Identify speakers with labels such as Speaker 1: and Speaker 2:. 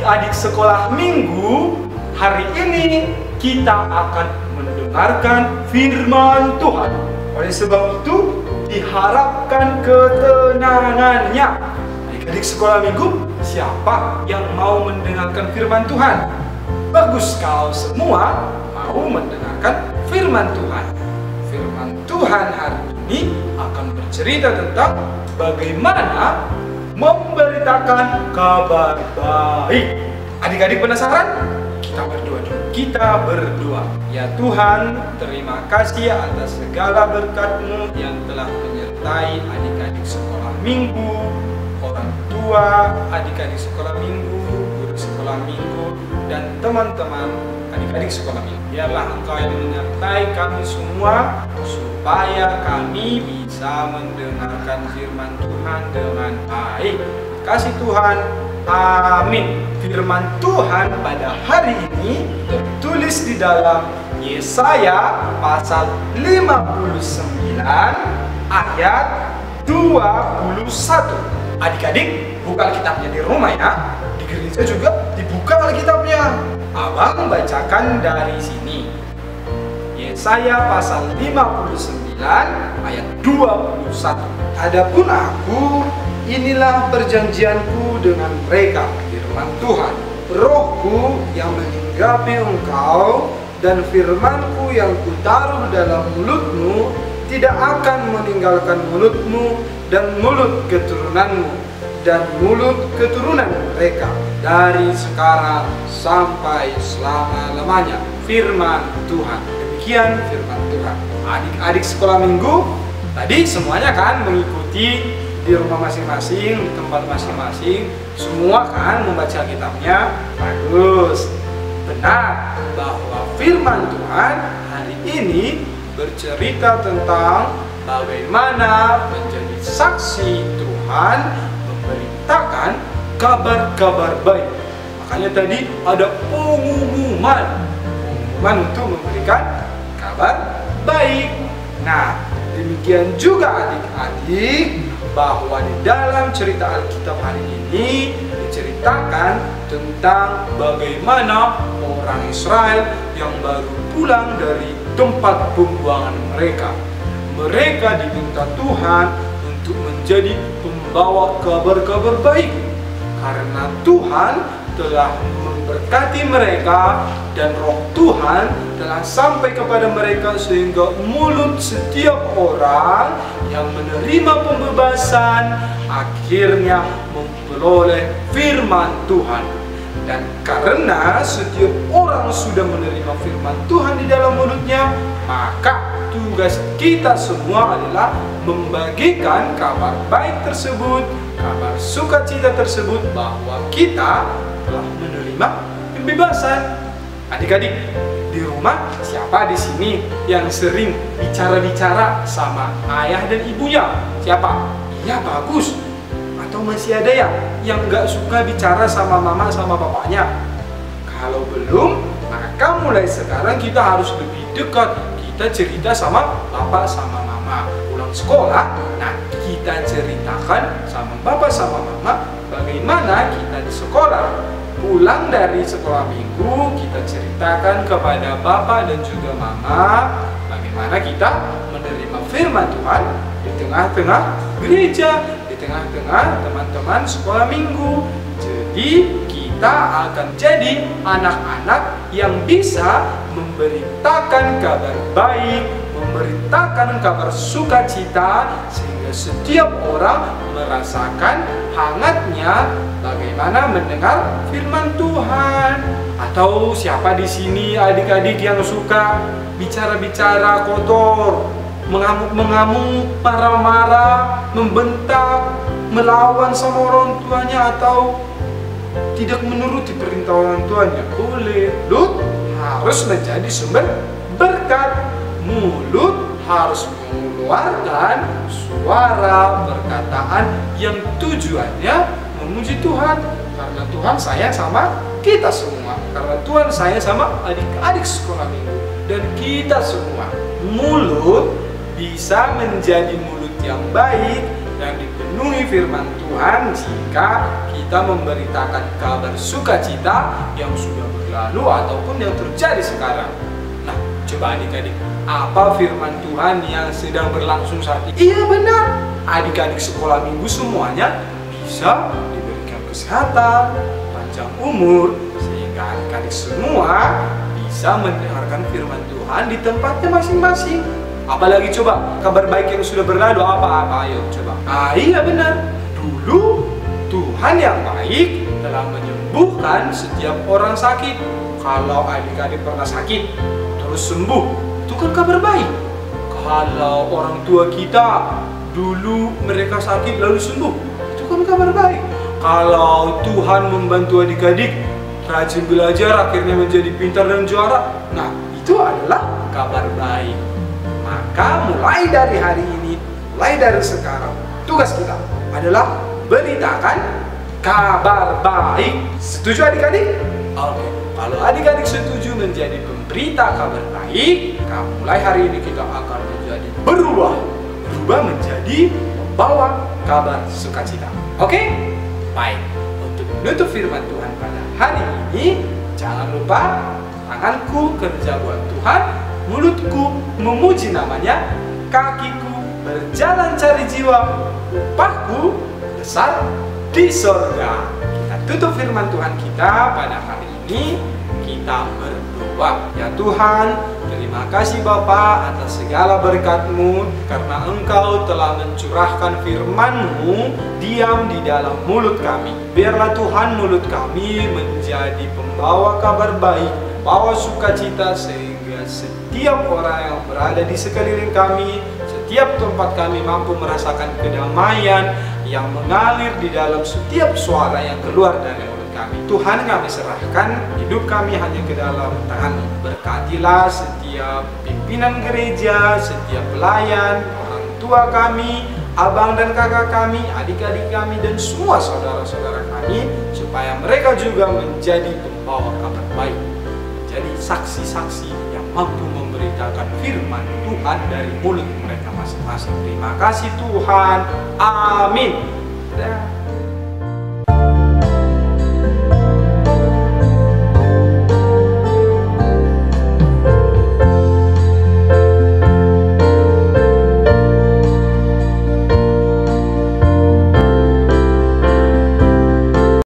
Speaker 1: adik-adik sekolah minggu, hari ini kita akan mendengarkan firman Tuhan. Oleh sebab itu, diharapkan ketenangannya. Adik-adik sekolah minggu, siapa yang mau mendengarkan firman Tuhan? Bagus, kau semua mau mendengarkan firman Tuhan. Firman Tuhan hari ini akan bercerita tentang bagaimana memberitakan kabar baik. Adik-adik penasaran? Kita berdoa dulu. Kita berdoa. Ya Tuhan, terima kasih atas segala berkat-Mu yang telah menyertai adik-adik sekolah minggu, orang tua adik-adik sekolah minggu, guru sekolah minggu, dan teman-teman adik-adik sekolah minggu. Biarlah Engkau yang menyertai kami semua, supaya kami bisa mendengarkan firman Tuhan dengan baik. Kasih Tuhan, amin. Firman Tuhan pada hari ini tertulis di dalam Yesaya pasal 59 ayat 21. Adik-adik, buka Alkitabnya di rumah ya. Di gereja juga dibuka Alkitabnya. Abang bacakan dari sini. Yesaya pasal 59 ayat 21. Adapun aku, inilah perjanjianku dengan mereka, firman Tuhan. Rohku yang menyinggapi engkau dan firmanku yang kutaruh dalam mulutmu tidak akan meninggalkan mulutmu dan mulut keturunanmu dan mulut keturunan mereka dari sekarang sampai selama-lamanya. Firman Tuhan. Demikian firman Tuhan. Adik-adik sekolah minggu, tadi semuanya kan mengikuti di rumah masing-masing, di tempat masing-masing, semua kan membaca kitabnya. Bagus. Benar bahwa firman Tuhan hari ini bercerita tentang bagaimana menjadi saksi Tuhan, memberitakan kabar-kabar baik. Makanya tadi ada pengumuman untuk memberikan kabar baik. Nah, demikian juga adik-adik, bahwa di dalam cerita Alkitab hari ini diceritakan tentang bagaimana orang Israel yang baru pulang dari tempat pembuangan mereka. Mereka diminta Tuhan untuk menjadi pembawa kabar-kabar baik, karena Tuhan telah memberkati mereka dan roh Tuhan telah sampai kepada mereka, sehingga mulut setiap orang yang menerima pembebasan akhirnya memperoleh firman Tuhan. Dan karena setiap orang sudah menerima firman Tuhan di dalam mulutnya, maka tugas kita semua adalah membagikan kabar baik tersebut, kabar sukacita tersebut, bahwa kita telah menerima pembebasan. Adik-adik di rumah, siapa di sini yang sering bicara-bicara sama ayah dan ibunya? Siapa? Ya, bagus. Atau masih ada ya yang nggak suka bicara sama mama sama bapaknya? Kalau belum, maka mulai sekarang kita harus lebih dekat. Kita cerita sama bapak sama mama. Pulang sekolah, nah kita ceritakan sama bapak sama mama bagaimana kita di sekolah. Pulang dari sekolah minggu, kita ceritakan kepada bapak dan juga mama bagaimana kita menerima firman Tuhan di tengah-tengah gereja, di tengah-tengah teman-teman sekolah minggu. Jadi kita akan jadi anak-anak yang bisa memberitakan kabar baik, memberitakan kabar sukacita, sehingga setiap orang merasakan hangatnya bagaimana mendengar firman Tuhan. Atau siapa di sini adik-adik yang suka bicara-bicara kotor, mengamuk-mengamuk, marah-marah, membentak, melawan sama orang tuanya, atau tidak menuruti perintah orang tuanya? Boleh. Mulut harus menjadi sumber berkat. Mulut harus mengeluarkan suara perkataan yang tujuannya memuji Tuhan, karena Tuhan sayang sama kita semua, karena Tuhan sayang sama adik-adik sekolah minggu dan kita semua. Mulut bisa menjadi mulut yang baik dan dipenuhi memenuhi firman Tuhan jika kita memberitakan kabar sukacita yang sudah berlalu ataupun yang terjadi sekarang. Nah, coba adik-adik, apa firman Tuhan yang sedang berlangsung saat ini? Iya benar, adik-adik sekolah minggu semuanya bisa diberikan kesehatan, panjang umur, sehingga adik-adik semua bisa mendengarkan firman Tuhan di tempatnya masing-masing. Apalagi coba kabar baik yang sudah berlalu apa? Ayo coba. Iya benar. Dulu Tuhan yang baik telah menyembuhkan setiap orang sakit. Kalau adik-adik pernah sakit terus sembuh, itu kan kabar baik. Kalau orang tua kita dulu mereka sakit lalu sembuh, itu kan kabar baik. Kalau Tuhan membantu adik-adik rajin belajar akhirnya menjadi pintar dan juara, nah itu adalah kabar baik. Maka mulai dari hari ini, mulai dari sekarang, tugas kita adalah beritakan kabar baik. Setuju adik-adik? Oke, kalau adik-adik setuju menjadi pemberita kabar baik, mulai hari ini kita akan menjadi berubah menjadi pembawa kabar sukacita. Oke? Baik, untuk menutup firman Tuhan pada hari ini, jangan lupa tanganku kerja buat Tuhan, mulutku memuji namanya, kakiku berjalan cari jiwa, upahku besar di sorga. Kita tutup firman Tuhan kita pada hari ini, kita berdoa. Ya Tuhan, terima kasih Bapa atas segala berkat-Mu, karena Engkau telah mencurahkan firman-Mu diam di dalam mulut kami. Biarlah Tuhan mulut kami menjadi pembawa kabar baik, bawa sukacita, sehingga setiap orang yang berada di sekeliling kami, setiap tempat kami mampu merasakan kedamaian yang mengalir di dalam setiap suara yang keluar dari mulut kami. Tuhan, kami serahkan hidup kami hanya ke dalam tangan-Mu. Berkatilah setiap pimpinan gereja, setiap pelayan, orang tua kami, abang dan kakak kami, adik-adik kami, dan semua saudara-saudara kami, supaya mereka juga menjadi pembawa kabar baik, menjadi saksi-saksi yang mampu memberitakan firman Tuhan dari mulut mereka masing-masing. Terima kasih Tuhan. Amin.